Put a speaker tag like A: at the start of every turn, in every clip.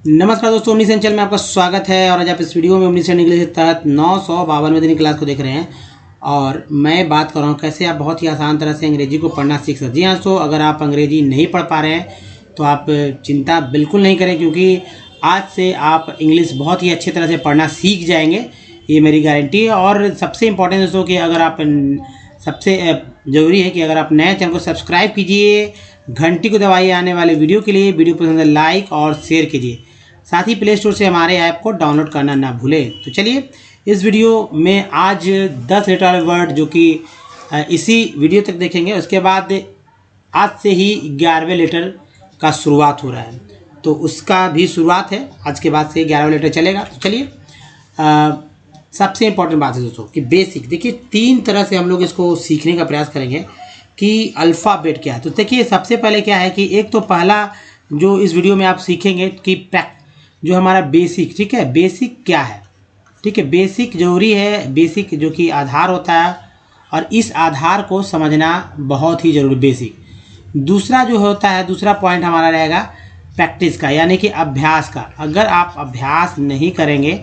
A: नमस्कार दोस्तों, omniscient channel में आपका स्वागत है। और आज आप इस वीडियो में ओमनीसेंट इंग्लिश के तहत 952वें दिन की क्लास को देख रहे हैं और मैं बात कर रहा हूँ कैसे आप बहुत ही आसान तरह से अंग्रेजी को पढ़ना सीख सकते हैं। जी हाँ दोस्तों, अगर आप अंग्रेजी नहीं पढ़ पा रहे हैं तो आप चिंता बिल्कुल नहीं करें, क्योंकि आज से आप इंग्लिश बहुत ही अच्छी तरह से पढ़ना सीख जाएंगे, ये मेरी गारंटी है। और सबसे इम्पोर्टेंट दोस्तों कि अगर आप सबसे ज़रूरी है कि अगर आप नए चैनल को सब्सक्राइब कीजिए, घंटी को दबाइए आने वाले वीडियो के लिए, वीडियो पसंद है लाइक और शेयर कीजिए, साथ ही प्ले स्टोर से हमारे ऐप को डाउनलोड करना ना भूलें। तो चलिए इस वीडियो में आज 10 लेटर वर्ड जो कि इसी वीडियो तक देखेंगे, उसके बाद आज से ही 11वें लेटर का शुरुआत हो रहा है, तो उसका भी शुरुआत है आज के बाद से 11वां लेटर चलेगा। तो चलिए सबसे इम्पोर्टेंट बात है दोस्तों कि बेसिक देखिए, 3 तरह से हम लोग इसको सीखने का प्रयास करेंगे कि अल्फ़ाबेट क्या है। तो देखिए सबसे पहले क्या है कि एक तो पहला जो इस वीडियो में आप सीखेंगे कि जो हमारा बेसिक, ठीक है, बेसिक क्या है, ठीक है, बेसिक जरूरी है, बेसिक जो कि आधार होता है और इस आधार को समझना बहुत ही जरूरी बेसिक। दूसरा जो होता है, दूसरा पॉइंट हमारा रहेगा प्रैक्टिस का, यानी कि अभ्यास का। अगर आप अभ्यास नहीं करेंगे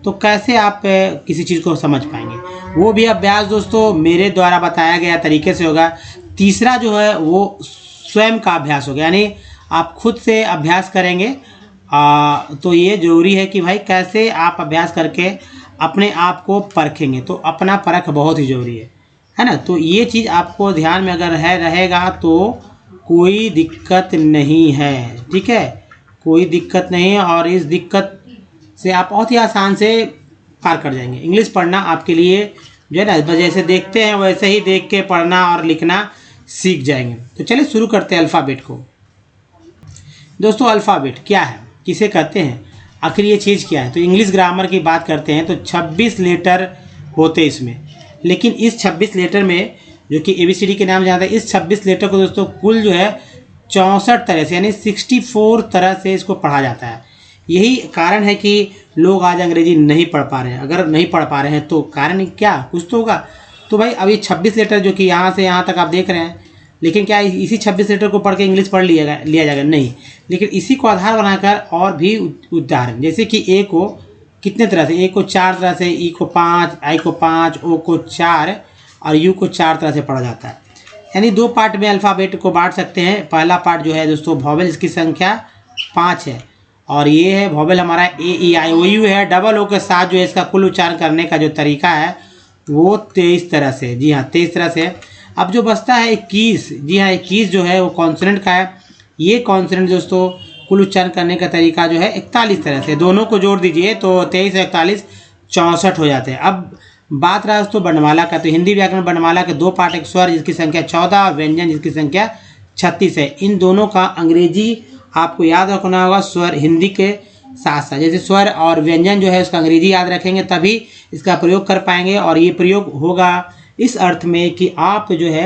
A: तो कैसे आप किसी चीज़ को समझ पाएंगे, वो भी अभ्यास दोस्तों मेरे द्वारा बताया गया तरीके से होगा। तीसरा जो है वो स्वयं का अभ्यास होगा, यानी आप खुद से अभ्यास करेंगे। तो ये ज़रूरी है कि भाई कैसे आप अभ्यास करके अपने आप को परखेंगे, तो अपना परख बहुत ही ज़रूरी है ना। तो ये चीज़ आपको ध्यान में अगर रहेगा तो कोई दिक्कत नहीं है, ठीक है, कोई दिक्कत नहीं है। और इस दिक्कत से आप बहुत ही आसान से पार कर जाएंगे। इंग्लिश पढ़ना आपके लिए जो है ना, जैसे देखते हैं वैसे ही देख के पढ़ना और लिखना सीख जाएंगे। तो चलिए शुरू करते हैं अल्फ़ाबेट को। दोस्तों अल्फ़ाबेट क्या है, किसे कहते हैं, आखिर ये चीज़ क्या है। तो इंग्लिश ग्रामर की बात करते हैं तो 26 लेटर होते इसमें, लेकिन इस 26 लेटर में जो कि ABCD के नाम जानते हैं, इस 26 लेटर को दोस्तों कुल जो है 64 तरह से, यानी 64 तरह से इसको पढ़ा जाता है। यही कारण है कि लोग आज अंग्रेजी नहीं पढ़ पा रहे हैं। अगर नहीं पढ़ पा रहे हैं तो कारण क्या, कुछ तो होगा। तो भाई अब ये 26 लेटर जो कि यहाँ से यहाँ तक आप देख रहे हैं, लेकिन क्या इसी 26 लेटर को पढ़ के इंग्लिश पढ़ लिया जाएगा, नहीं। लेकिन इसी को आधार बनाकर और भी उदाहरण, जैसे कि ए को कितने तरह से, ए को 4 तरह से, ई को 5, आई को 5, ओ को 4 और यू को 4 तरह से पढ़ा जाता है। यानी 2 पार्ट में अल्फ़ाबेट को बांट सकते हैं। पहला पार्ट जो है दोस्तों वॉवेल, इसकी संख्या 5 है, और ये है वॉवेल हमारा AEIOU है। डबल ओ के साथ जो है इसका कुल उच्चारण करने का जो तरीका है वो 23 तरह से, जी हाँ 23 तरह से। अब जो बचता है 21, जी हाँ 21 जो है वो कॉन्सोनेंट का है। ये कॉन्सोनेंट दोस्तों कुल उच्चारण करने का तरीका जो है 41 तरह से, दोनों को जोड़ दीजिए तो 23 और 41 64 हो जाते हैं। अब बात रहा दोस्तों वर्णमाला का, तो हिंदी व्याकरण वर्णमाला के 2 पार्ट, एक स्वर जिसकी संख्या 14, व्यंजन जिसकी संख्या 36 है। इन दोनों का अंग्रेजी आपको याद रखना होगा स्वर हिंदी के साथ साथ, जैसे स्वर और व्यंजन जो है उसका अंग्रेजी याद रखेंगे तभी इसका प्रयोग कर पाएंगे। और ये प्रयोग होगा इस अर्थ में कि आप जो है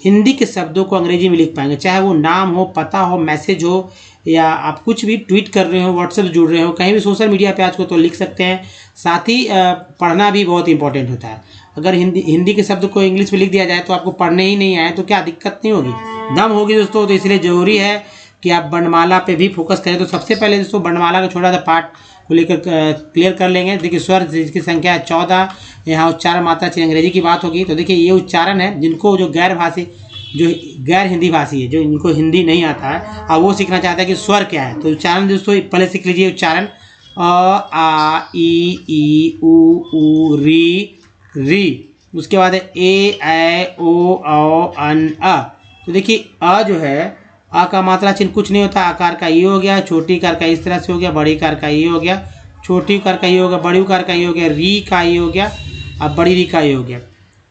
A: हिंदी के शब्दों को अंग्रेजी में लिख पाएंगे, चाहे वो नाम हो, पता हो, मैसेज हो, या आप कुछ भी ट्वीट कर रहे हो, व्हाट्सएप जुड़ रहे हो, कहीं भी सोशल मीडिया पे आज को तो लिख सकते हैं। साथ ही पढ़ना भी बहुत इंपॉर्टेंट होता है। अगर हिंदी के शब्द को इंग्लिश में लिख दिया जाए तो आपको पढ़ने ही नहीं आए तो क्या दिक्कत नहीं होगी, दम होगी दोस्तों। तो इसलिए ज़रूरी है कि आप वर्णमाला पे भी फोकस करें। तो सबसे पहले दोस्तों वर्णमाला का छोटा सा पार्ट को लेकर क्लियर कर लेंगे। देखिए स्वर जिसकी संख्या है 14, यहाँ उच्चारण मात्रा से अंग्रेजी की बात होगी। तो देखिए ये उच्चारण है, जिनको जो गैर हिंदी भाषी है, जो इनको हिंदी नहीं आता है और वो सीखना चाहता है कि स्वर क्या है, तो उच्चारण दोस्तों पहले सीख लीजिए। उच्चारण अ आ ई ई उ री, उसके बाद ए ऐ ओ औ अन अ। तो देखिए अ जो है, आ का मात्रा चिन्ह कुछ नहीं होता, आकार का ये हो गया, छोटी कार का इस तरह से हो गया, बड़ी कार का ये हो गया, छोटी कार का ये हो गया, बड़ी कार का ये हो गया, री का ये हो गया, अब बड़ी री का ये हो गया।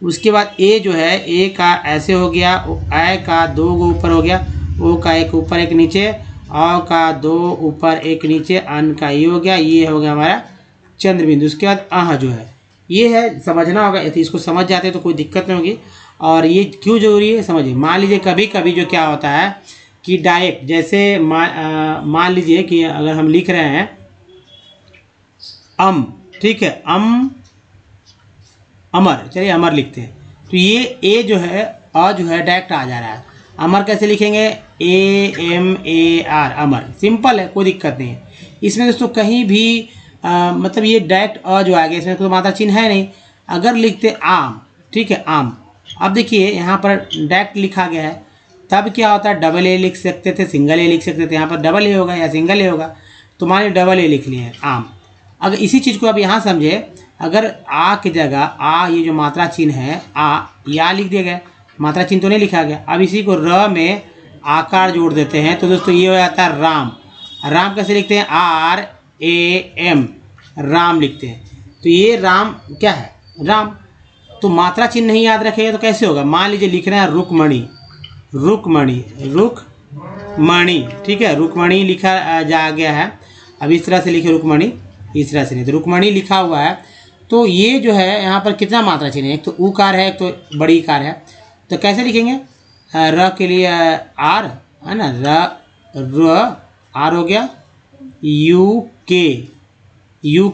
A: उसके बाद ए जो है, ए का ऐसे हो गया, ए का 2 ऊपर हो गया, ओ का 1 ऊपर 1 नीचे, औ का 2 ऊपर 1 नीचे, अन का ये हो गया, ये हो गया हमारा चंद्र बिंदु। उसके बाद आह जो है ये है, समझना होगा। इसको समझ जाते हैं तो कोई दिक्कत नहीं होगी। और ये क्यों जरूरी है समझिए। मान लीजिए कभी कभी जो क्या होता है कि डायरेक्ट, जैसे मान लीजिए कि अगर हम लिख रहे हैं ठीक है, अमर, चलिए अमर लिखते हैं, तो ये ए जो है, अ जो है डायरेक्ट आ जा रहा है। अमर कैसे लिखेंगे, AMAR, अमर। सिंपल है, कोई दिक्कत नहीं है इसमें दोस्तों। कहीं भी मतलब ये डायरेक्ट जो आ गया, इसमें कोई मात्रा चिन्ह है नहीं। अगर लिखते आम, ठीक है, आम। अब देखिए यहाँ पर डायरेक्ट लिखा गया है, तब क्या होता है, डबल ए लिख सकते थे, सिंगल ए लिख सकते थे। यहाँ पर डबल ए होगा या सिंगल ए होगा, तो मान लीजिए डबल ए लिख लिए आम। अगर इसी चीज़ को आप यहाँ समझे, अगर आ की जगह ये जो मात्रा चिन्ह है या लिख दिया गया, मात्रा चिन्ह तो नहीं लिखा गया। अब इसी को र में आकार जोड़ देते हैं, तो दोस्तों ये हो जाता है राम। राम कैसे लिखते हैं, RAM, राम लिखते हैं। तो ये राम क्या है, राम। तो मात्रा चिन्ह नहीं याद रखेगा तो कैसे होगा। मान लीजिए लिख रहे हैं रुक्मणी, रुक्मणी, रुक्मणी, ठीक है, रुक्मणी लिखा जा गया है। अब इस तरह से लिखे रुक्मणी, इस तरह से नहीं, तो रुक्मणी लिखा हुआ है। तो ये जो है यहाँ पर कितना मात्रा चिन्ह है, एक तो उकार है, एक तो बड़ी कार है। तो कैसे लिखेंगे, र के लिए आर है ना, र आर हो गया, यू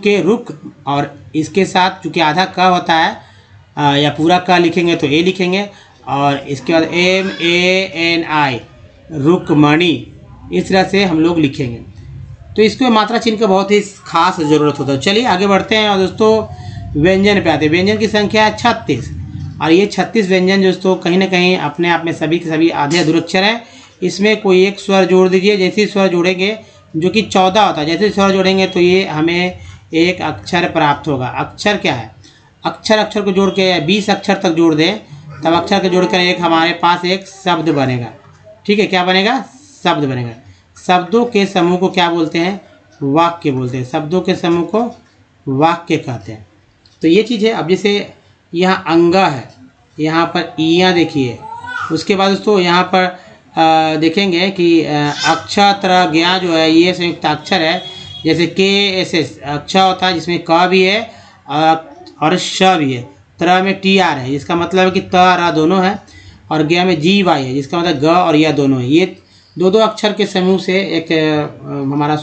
A: के रुक, और इसके साथ चूँकि आधा क होता है या पूरा क लिखेंगे तो ए लिखेंगे, और इसके बाद MANI, रुक्मणी, इस तरह से हम लोग लिखेंगे। तो इसको मात्रा चिन्ह का बहुत ही खास ज़रूरत होता है। चलिए आगे बढ़ते हैं और दोस्तों व्यंजन पे आते हैं। व्यंजन की संख्या है 36, और ये 36 व्यंजन दोस्तों कहीं ना कहीं अपने आप में सभी के सभी आधे अधूरे अक्षर हैं। इसमें कोई एक स्वर जोड़ दीजिए, जैसे स्वर जोड़ेंगे जो कि 14 होता है, जैसे स्वर जोड़ेंगे तो ये हमें एक अक्षर प्राप्त होगा। अक्षर क्या है, अक्षर को जोड़ के 20 अक्षर तक जोड़ दें, तब अक्षर को जोड़कर एक हमारे पास एक शब्द बनेगा। ठीक है, क्या बनेगा, शब्द बनेगा। शब्दों के समूह को क्या बोलते हैं, वाक्य बोलते हैं। शब्दों के समूह को वाक्य कहते हैं। तो ये चीज़ है। अब जैसे यहाँ अंगा है, यहाँ पर ईया देखिए। उसके बाद दोस्तों यहाँ पर देखेंगे कि अक्षर ज्ञा जो है ये संयुक्त अक्षर है। जैसे KSS अक्षर होता है जिसमें क भी है और श भी है। त्र में TR है जिसका मतलब है कि त र दोनों है, और ज्ञा में GY है जिसका मतलब ग और य दोनों है। ये दो अक्षर के समूह से एक हमारा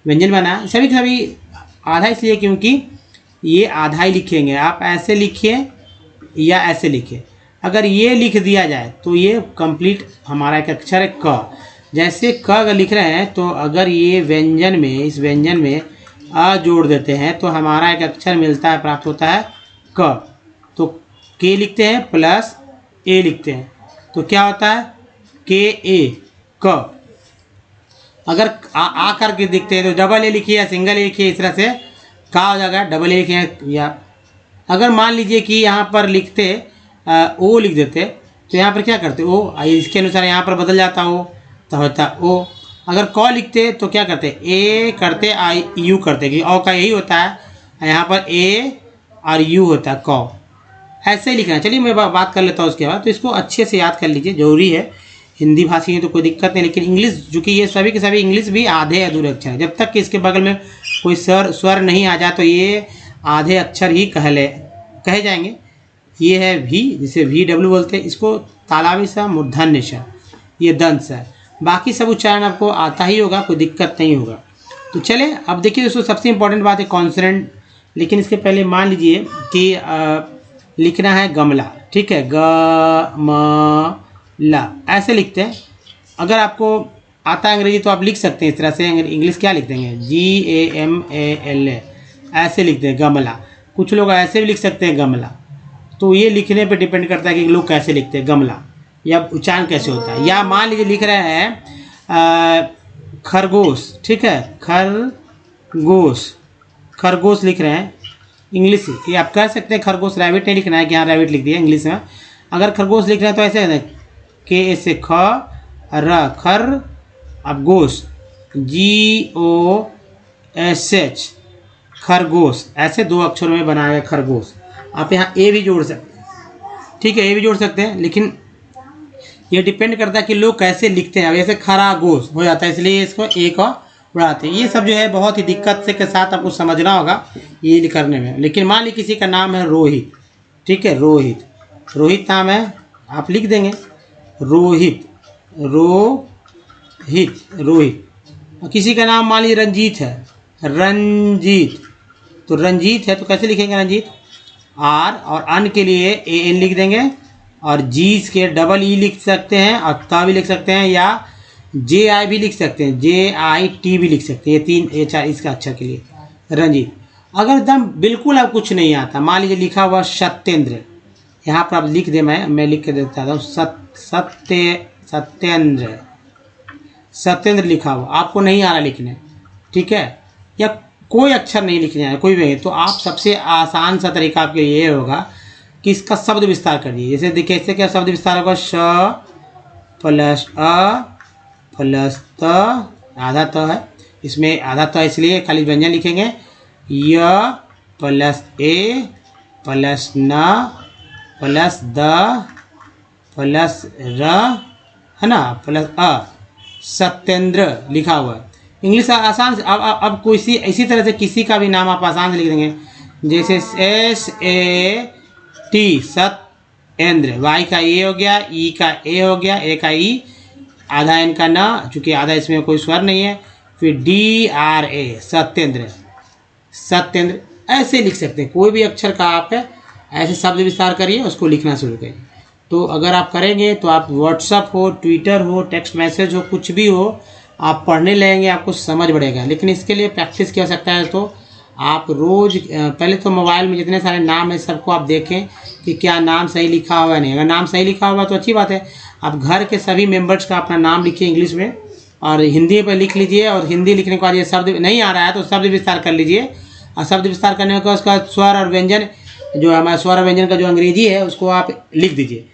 A: व्यंजन बना है। सभी सभी आधा इसलिए क्योंकि ये आधा ही लिखेंगे। आप ऐसे लिखिए या ऐसे लिखिए। अगर ये लिख दिया जाए तो ये कंप्लीट हमारा एक अक्षर है क। जैसे क अगर लिख रहे हैं तो अगर ये व्यंजन में, इस व्यंजन में अ जोड़ देते हैं तो हमारा एक अक्षर मिलता है, प्राप्त होता है क। तो के लिखते हैं प्लस ए लिखते हैं तो क्या होता है KA, क। अगर आ करके दिखते हैं तो डबल ए लिखिए या सिंगल ए लिखिए, इस तरह से का हो जाएगा, डबल ए लिखिए। या अगर मान लीजिए कि यहाँ पर लिखते ओ लिख देते तो यहाँ पर क्या करते, ओ इसके अनुसार यहाँ पर बदल जाता ओ, तो होता ओ। अगर क लिखते तो क्या करते, ए करते आई यू करते, कि ओ का यही होता है, यहाँ पर ए और यू होता है क। ऐसे ही लिखना। चलिए मैं बात कर लेता हूँ उसके बाद। तो इसको अच्छे से याद कर लीजिए, जरूरी है। हिंदी भाषी है तो कोई दिक्कत नहीं, लेकिन इंग्लिश चूँकि ये सभी के सभी इंग्लिश भी आधे अधूरे अक्षर है। जब तक कि इसके बगल में कोई स्वर नहीं आ जाए तो ये आधे अक्षर ही कहे जाएंगे। ये है भी, जिसे VW बोलते हैं। इसको तालाबी सा, मूर्धन्य सा, ये दंश है। बाकी सब उच्चारण आपको आता ही होगा, कोई दिक्कत नहीं होगा। तो चले अब देखिए दोस्तों, सबसे इम्पोर्टेंट बात है कॉन्सोनेंट। लेकिन इसके पहले मान लीजिए कि लिखना है गमला। ठीक है, ग म ला ऐसे लिखते हैं। अगर आपको आता है अंग्रेजी तो आप लिख सकते हैं इस तरह से। इंग्लिश क्या लिख देंगे, GAMALA, ऐसे लिखते हैं गमला। कुछ लोग ऐसे भी लिख सकते हैं गमला। तो ये लिखने पे डिपेंड करता है कि लोग कैसे लिखते हैं गमला, या उच्चारण कैसे होता है। या मान लीजिए लिख रहे हैं खरगोश। ठीक है, खरगोश लिख रहे हैं इंग्लिश। ये आप कह सकते हैं खरगोश, रैबिट नहीं लिखना है कि हाँ रैबिट लिख दिया इंग्लिश में। अगर खरगोश लिख रहे हैं तो ऐसे के से ख र खर, अब गोश GOSH, खरगोश। ऐसे दो अक्षरों में बनाया गया खरगोश। आप यहाँ ए भी जोड़ सकते हैं। ठीक है, ए भी जोड़ सकते हैं, लेकिन ये डिपेंड करता है कि लोग कैसे लिखते हैं। अब जैसे खरागोश हो जाता है, इसलिए इसको ए का उड़ाते हैं। ये सब जो है बहुत ही दिक्कत से के साथ आपको समझना होगा ये करने में। लेकिन मान लीजिए किसी का नाम है रोहित। ठीक है, रोहित नाम है, आप लिख देंगे रोहित। किसी का नाम मान लीजिए रंजीत है, तो रंजीत है तो कैसे लिखेंगे रंजीत, आर और अन के लिए AN लिख देंगे, और जीज के डबल ई लिख सकते हैं और ता भी लिख सकते हैं, या जे आई भी लिख सकते हैं, JIT भी लिख सकते हैं, ये 3 ये 4 इसका अक्षर के लिए। रंजीत। अगर एकदम बिल्कुल अब कुछ नहीं आता, मान लीजिए लिखा हुआ सत्येंद्र, यहाँ पर आप लिख दें, मैं लिख के देता हूँ सत्येंद्र, सत्येंद्र लिखा हुआ आपको नहीं आ रहा लिखने, ठीक है, या कोई अक्षर नहीं लिखने आ रहा कोई भी, तो आप सबसे आसान सा तरीका आपके लिए ये होगा कि इसका शब्द विस्तार कर दिए। जैसे देखिए इससे क्या शब्द विस्तार होगा, श प्लस अ प्लस त, आधा त है इसमें, आधा त इसलिए खाली व्यंजन लिखेंगे, य प्लस ए प्लस न प्लस द प्लस र, है ना, प्लस अ, सत्येंद्र लिखा हुआ है। इंग्लिश आसान से अब कोई इसी तरह से किसी का भी नाम आप आसान से लिख देंगे, जैसे SAT सत्येंद्र, वाई का ए हो गया, ई का ए हो गया, ए का ई, आधा एन का न, चूंकि आधा इसमें कोई स्वर नहीं है, फिर DRA सत्येंद्र, सत्येंद्र ऐसे लिख सकते हैं। कोई भी अक्षर का आप है ऐसे शब्द विस्तार करिए, उसको लिखना शुरू करिए। तो अगर आप करेंगे तो आप व्हाट्सअप हो, ट्विटर हो, टेक्स्ट मैसेज हो, कुछ भी हो, आप पढ़ने लगेंगे, आपको समझ बढ़ेगा। लेकिन इसके लिए प्रैक्टिस की आवश्यकता है। तो आप रोज़ पहले तो मोबाइल में जितने सारे नाम हैं सबको आप देखें कि क्या नाम सही लिखा हुआ है, नहीं। अगर नाम सही लिखा हुआ तो अच्छी बात है। आप घर के सभी मेंबर्स का अपना नाम लिखिए इंग्लिश में और हिंदी पर लिख लीजिए, और हिंदी लिखने के बाद ये शब्द नहीं आ रहा है तो शब्द विस्तार कर लीजिए, और शब्द विस्तार करने के उसका स्वर और व्यंजन, जो हमारा स्वर और व्यंजन का जो अंग्रेजी है उसको आप लिख दीजिए,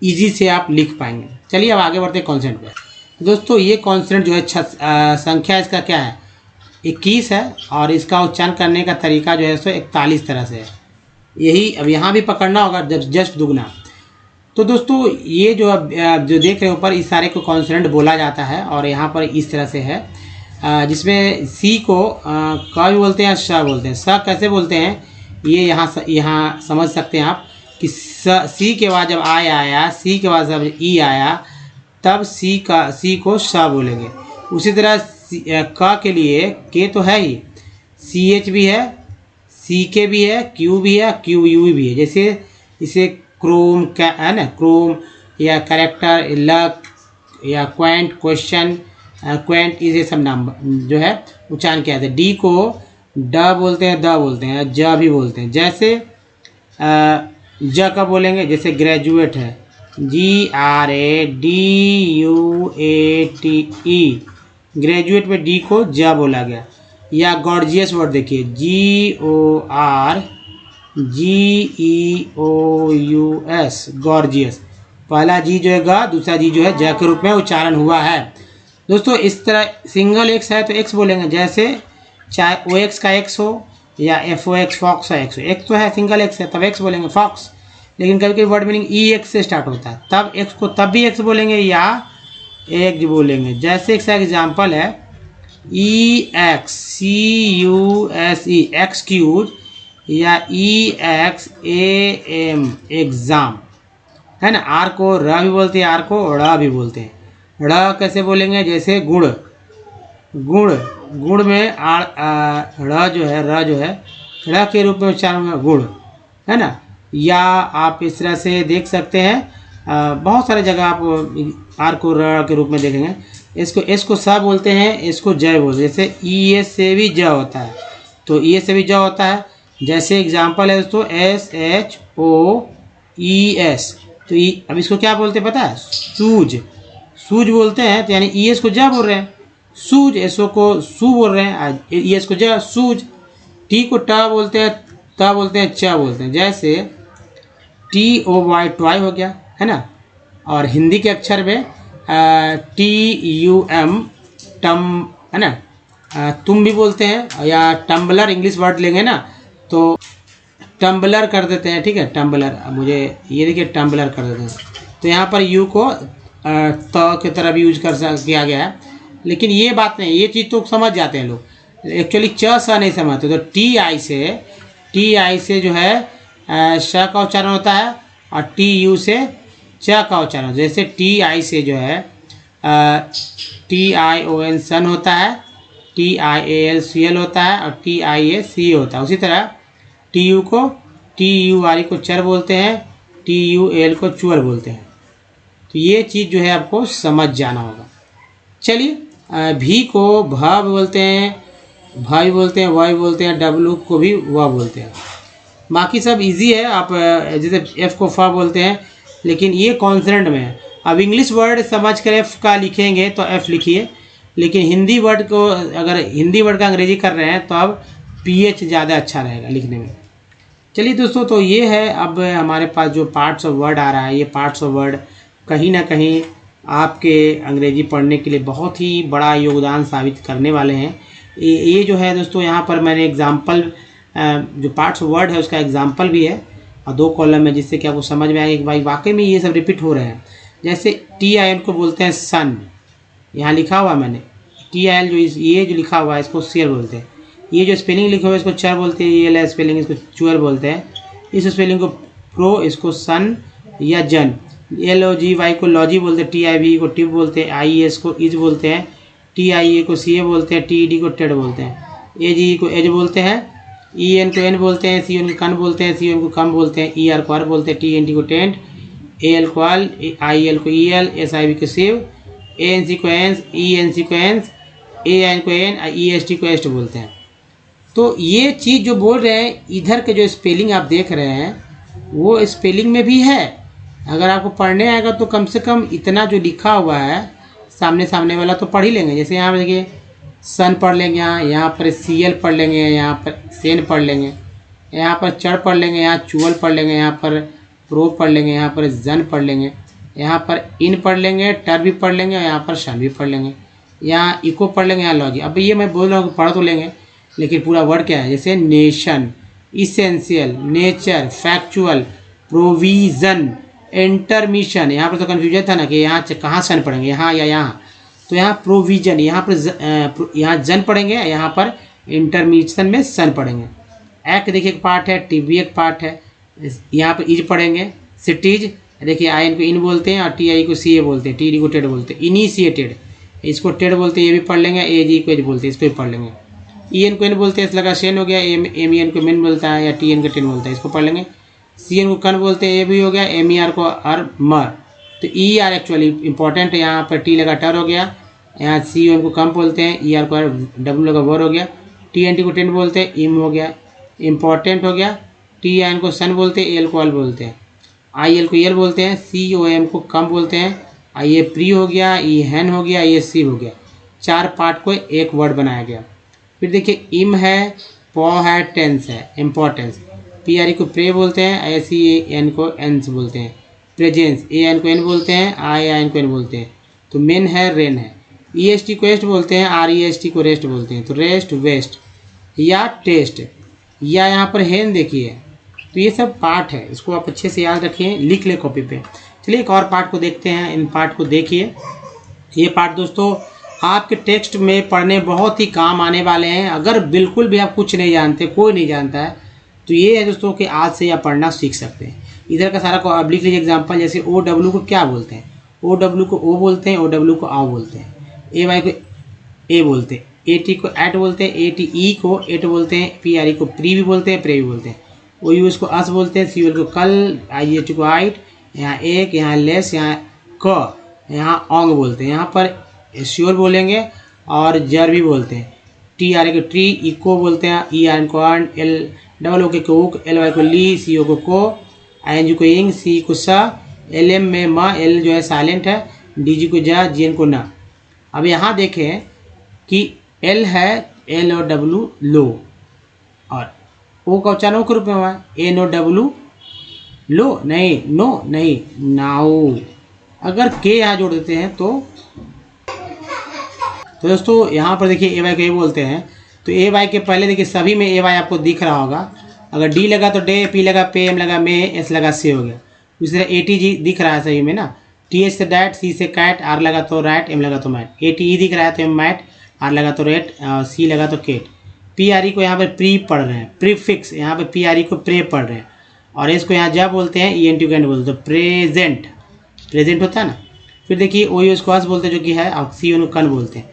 A: ईजी से आप लिख पाएंगे। चलिए अब आगे बढ़ते हैं कॉन्सेंट पे। दोस्तों ये कॉन्सेंट जो है संख्या इसका क्या है, 21 है, और इसका उच्चारण करने का तरीका जो है 141 तरह से है। यही अब यहाँ भी पकड़ना होगा, जस्ट दुगना। तो दोस्तों ये जो अब जो देख रहे हैं ऊपर, इस सारे को कॉन्सोनेंट बोला जाता है, और यहाँ पर इस तरह से है, जिसमें सी को क भी बोलते हैं, श बोलते हैं। स कैसे बोलते हैं ये यहाँ समझ सकते हैं आप कि सी के बाद जब आई आया, सी के बाद जब ई आया, तब सी को श बोलेंगे। उसी तरह क के लिए के तो है ही, CH भी है, CK भी है, Q भी है, QU भी है। जैसे इसे क्रोम का है ना, क्रोम या कैरेक्टर, लक या क्वेंट, क्वेश्चन, क्वेंट, ये सब नाम जो है उच्चारण किया जाता है। डी को ड बोलते हैं, द बोलते हैं, ज भी बोलते हैं। जैसे ज का बोलेंगे, जैसे ग्रेजुएट है, GRADUATE, ग्रेजुएट में डी को ज बोला गया। या गॉर्जियस वर्ड देखिए, GORGEOUS, गॉर्जियस। पहला जी जो है ग, दूसरा जी जो है ज के रूप में उच्चारण हुआ है। दोस्तों इस तरह सिंगल एक्स है तो एक्स बोलेंगे, जैसे चाहे OX का एक्स हो या FOX फॉक्स का एक्स हो। एक्स तो है, सिंगल एक्स है तब एक्स बोलेंगे, फॉक्स। लेकिन कभी कभी वर्ड मीनिंग EX से स्टार्ट होता है, तब एक्स को तब भी एक्स बोलेंगे या एग बोलेंगे। जैसे एक एग्जाम्पल है, EXCUSE, एक्सक्यूज, या EXAM, एग्जाम, है ना। आर को र भी बोलते हैं, आर को ड़ भी बोलते हैं। ड़ कैसे बोलेंगे, जैसे गुड़, गुड़, गुड़ में ड़ जो है, र जो है ड़ के रूप में उच्चारण में गुड़, है ना। या आप इस तरह से देख सकते हैं, बहुत सारे जगह आप आर को र के रूप में देखेंगे। इसको एस को स बोलते हैं, इसको जय बोलते हैं। जैसे ES से भी ज होता है, तो ES से भी ज होता है। जैसे एग्जाम्पल है दोस्तों, SHOES, तो अब इसको क्या बोलते हैं पता है, सूज, सूज बोलते हैं। तो यानी ES को ज बोल रहे हैं, सूज, SO को सू बोल रहे हैं, ES को ज, सूज। टी को ट बोलते हैं, त बोलते हैं, च बोलते हैं। जैसे TOY, ट्वाई हो गया, है ना। और हिंदी के अक्षर में TUM, टम, है ना, तुम भी बोलते हैं। या टम्बलर, इंग्लिश वर्ड लेंगे ना तो टम्बलर कर देते हैं, ठीक है, टम्बलर। मुझे ये देखिए टम्बलर कर देते हैं, तो यहाँ पर यू को त की तरह भी यूज किया गया है। लेकिन ये बात नहीं, ये चीज़ तो समझ जाते हैं लोग, एक्चुअली च स नहीं समझते। तो TI से जो है श का उच्चारण होता है, और TU से च का उच्चारण। जैसे TI से जो है TION सन होता है, TIAL सीएल होता है, और TIA सी होता है। उसी तरह TU को TUR को चर बोलते हैं, TUL को चुअर बोलते हैं। तो ये चीज़ जो है आपको समझ जाना होगा। चलिए भी को भ बोलते हैं, भ भी बोलते हैं, व भी बोलते हैं, डब्लू को भी व बोलते हैं। बाकी सब इजी है, आप जैसे एफ़ को फ बोलते हैं, लेकिन ये कॉन्सोनेंट में है। अब इंग्लिश वर्ड समझ कर एफ़ का लिखेंगे तो एफ़ लिखिए, लेकिन हिंदी वर्ड को अगर हिंदी वर्ड का अंग्रेजी कर रहे हैं तो अब पीएच ज़्यादा अच्छा रहेगा लिखने में। चलिए दोस्तों, तो ये है अब हमारे पास जो पार्ट्स ऑफ वर्ड आ रहा है, ये पार्ट्स ऑफ वर्ड कहीं ना कहीं आपके अंग्रेजी पढ़ने के लिए बहुत ही बड़ा योगदान साबित करने वाले हैं। ये जो है दोस्तों, यहाँ पर मैंने एग्जाम्पल जो पार्ट्स ऑफ वर्ड है उसका एग्जाम्पल भी है और 2 कॉलम है, जिससे कि आपको समझ में आएगा कि भाई वाकई में ये सब रिपीट हो रहे हैं। जैसे TIN को बोलते हैं सन, यहाँ लिखा हुआ मैंने TIL जो ये जो लिखा हुआ है इसको शेयर बोलते हैं। ये जो स्पेलिंग लिखा हुआ है इसको चर बोलते हैं, ये स्पेलिंग इसको चुअर बोलते हैं। इस स्पेलिंग को प्रो, इसको सन या जन। LOGY को लॉजी बोलते हैं, TIV को टिप बोलते हैं, IES को इज बोलते हैं, TIA को CA बोलते हैं, TED को टेड बोलते हैं, AGE को एज बोलते हैं, EN को एन बोलते हैं, CON को कन बोलते हैं, COM को कम बोलते हैं, ER को अर बोलते हैं, TNT को टेंट, AL को आल, IL को EL, SIV को सेव, ANC को एंस, ENC को एंस, AN को एन, EST को एस्ट बोलते हैं। तो ये चीज़ जो बोल रहे हैं, इधर के जो स्पेलिंग आप देख रहे हैं वो स्पेलिंग में भी है। अगर आपको पढ़ने आएगा तो कम से कम इतना जो लिखा हुआ है सामने वाला तो पढ़ ही लेंगे। जैसे यहाँ पर देखिए सन पढ़ लेंगे, यहाँ पर CL पढ़ लेंगे, यहाँ पर सेन पढ़ लेंगे, यहाँ पर चढ़ पढ़ लेंगे, यहाँ चुअल पढ़ लेंगे, यहाँ पर प्रो पढ़ लेंगे, यहाँ पर जन पढ़ लेंगे, यहाँ पर इन पढ़ लेंगे, टर भी पढ़ लेंगे और यहाँ पर शन भी पढ़ लेंगे, यहाँ इको पढ़ लेंगे, यहाँ लॉजी। अब ये मैं बोल रहा हूँ पढ़ तो लेंगे, लेकिन पूरा वर्ड क्या है? जैसे nation, essential, nature, factual, provision, intermission. यहाँ पर तो कन्फ्यूजन था ना कि यहाँ कहाँ सन पढ़ेंगे, यहाँ या यहाँ। तो यहाँ प्रोविजन, यहाँ पर यहाँ जन पढ़ेंगे, यहाँ पर इंटरमिशन में सन पढ़ेंगे। एक देखिए एक पार्ट है, टीबी एक पार्ट है, यहाँ पर इज पढ़ेंगे। सिटीज देखिए IN को इन बोलते हैं और TI को CA बोलते हैं, TD को टेड बोलते हैं। इनिशिएटेड इसको टेड बोलते हैं, ये भी पढ़ लेंगे। AG को एज बोलते हैं, इसको भी पढ़ लेंगे। EN को एन बोलते हैं, इस लगा शेन हो गया। MEN को मेन बोलता है या TN को टेन बोलता है, इसको पढ़ लेंगे। CN को कन बोलते हैं, ये भी हो गया। MER को अर मर। तो ER एक्चुअली इंपॉर्टेंट है, यहाँ पर T लगा टर हो गया। यहाँ COM को कम बोलते हैं, ER को W लगा वर हो गया। TNT को टेन बोलते हैं, इम हो गया, इम्पॉर्टेंट हो गया। TIN को सन बोलते हैं, EL को अल बोलते हैं, IL को यल बोलते हैं, COM को कम बोलते हैं। ये प्री हो गया, ये हैन हो गया, ये सी हो गया। 4 पार्ट को एक वर्ड बनाया गया। फिर देखिए इम है, पॉ है, टेंस है, इम्पोर्टेंस। PRE को प्रे बोलते हैं, SEN को एंस बोलते हैं। प्रेजेंस AN को एन बोलते हैं, IN को एन बोलते हैं। तो मेन है, रेन है। EST को एस्ट बोलते हैं, REST को रेस्ट बोलते हैं। तो रेस्ट, वेस्ट या टेस्ट या यहाँ पर हेन देखिए। तो ये सब पार्ट है, इसको आप अच्छे से याद रखिए, लिख ले कॉपी पे। चलिए एक और पार्ट को देखते हैं, इन पार्ट को देखिए। ये पार्ट दोस्तों आपके टेक्स्ट में पढ़ने बहुत ही काम आने वाले हैं। अगर बिल्कुल भी आप कुछ नहीं जानते, कोई नहीं जानता है, तो ये है दोस्तों कि आज से आप पढ़ना सीख सकते हैं। इधर का सारा को आप लिख लीजिए एग्जाम्पल। जैसे OW को क्या बोलते हैं? OW को O बोलते हैं, OW को आओ बोलते हैं, AY को ए बोलते हैं, AT को एट बोलते हैं, ATE को एट बोलते हैं, PRE को प्री भी बोलते हैं, प्रे भी बोलते हैं, OUS को अस बोलते हैं, COL को कल, IGT को आइट, यहाँ एक, यहाँ लेस, यहाँ क, यहाँ ऑंग बोलते हैं। यहाँ पर श्योर बोलेंगे और जर भी बोलते हैं। TRA को ट्री, इको बोलते हैं, ER को अर्न, LOO को कोक, LY को ली, CO को को, ING को इंग, C को सा, LM में म, L जो है साइलेंट है, DG को जा, GN को ना। अब यहाँ देखें कि L है, L और W लो, और O का उच्चारण के रूप में हुआ है, NOW लो नहीं, नो नहीं, नाउ। अगर के यहाँ जोड़ देते हैं तो दोस्तों यहाँ पर देखिए AY को ए बोलते हैं। तो AY के पहले देखिए सभी में AY आपको दिख रहा होगा। अगर D लगा तो डे, P लगा पे, M लगा में, S लगा से हो गया। उसी तरह ATG दिख रहा है सही में ना। TH से डैट, C से कैट, R लगा तो रैट, M लगा तो मैट। ATE दिख रहा है तो M मैट, R लगा तो रेट, C लगा तो केट। PRE को यहाँ पर प्री पढ़ रहे हैं, प्रीफिक्स यहाँ पर PRE को प्रे पढ़ रहे हैं। और इसको यहाँ जब बोलते हैं, ENT को एंड बोलते हैं, प्रेजेंट, प्रेजेंट होता है ना। फिर देखिए OUS को अस बोलते हैं जो कि है, और CON को कन बोलते हैं।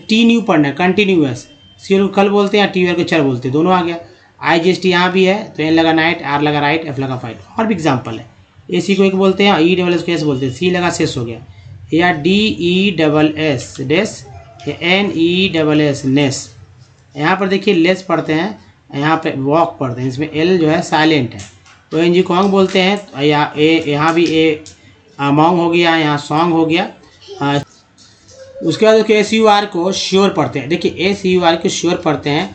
A: टी न्यू पढ़ना है, कंटिन्यूअस। COL को कल बोलते हैं, TOR को चर बोलते हैं, दोनों आ गया। IGST यहाँ भी है, तो N लगा नाइट, R लगा राइट, F लगा फाइट। और भी एग्जाम्पल है। AC को एक बोलते हैं, EWS को एस बोलते हैं, C लगा सेस हो गया। या DESS डेस, NESS नेस। यहाँ पर देखिए लेस पढ़ते हैं, यहाँ पे वॉक पढ़ते हैं, इसमें L जो है साइलेंट है। ONG कॉन्ग बोलते हैं, या यहाँ भी अमोंग हो गया, यहाँ सॉन्ग हो गया। उसके बाद SUR को श्योर पढ़ते हैं। देखिए SUR को श्योर पढ़ते हैं,